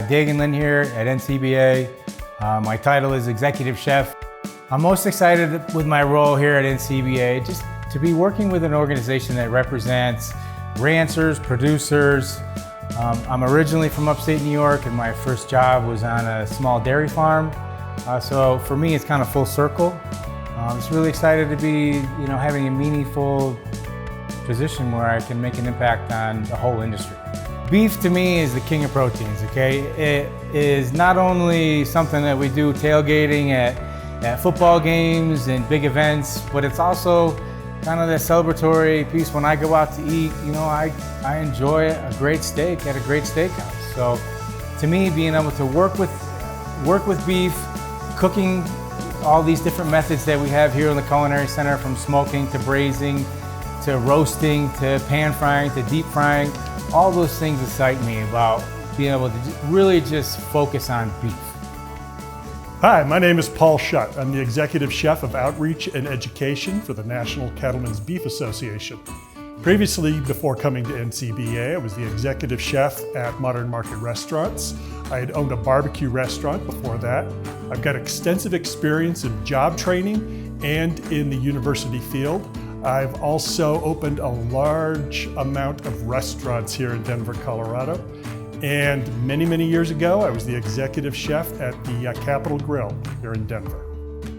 Dagan Lynn here at NCBA. My title is Executive Chef. I'm most excited with my role here at NCBA just to be working with an organization that represents ranchers, producers. I'm originally from upstate New York, and my first job was on a small dairy farm. So for me, it's kind of full circle. I'm just really excited to be, having a meaningful position where I can make an impact on the whole industry. Beef to me is the king of proteins, okay? It is not only something that we do tailgating at football games and big events, but it's also kind of that celebratory piece when I go out to eat. I enjoy a great steak at a great steakhouse. So to me, being able to work with beef, cooking all these different methods that we have here in the Culinary Center, from smoking to braising to roasting to pan frying to deep frying, all those things excite me about being able to really just focus on beef. Hi, my name is Paul Schutt. I'm the Executive Chef of Outreach and Education for the National Cattlemen's Beef Association. Previously, before coming to NCBA, I was the Executive Chef at Modern Market Restaurants. I had owned a barbecue restaurant before that. I've got extensive experience in job training and in the university field. I've also opened a large amount of restaurants here in Denver, Colorado. And many, many years ago, I was the executive chef at the Capitol Grill here in Denver.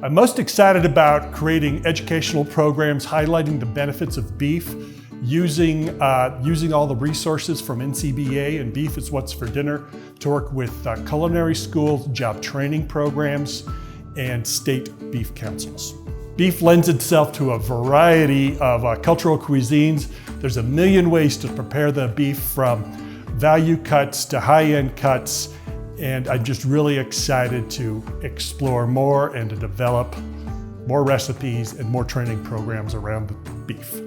I'm most excited about creating educational programs highlighting the benefits of beef, using all the resources from NCBA and Beef is What's for Dinner to work with culinary schools, job training programs, and state beef councils. Beef lends itself to a variety of cultural cuisines. There's a million ways to prepare the beef, from value cuts to high-end cuts, and I'm just really excited to explore more and to develop more recipes and more training programs around beef.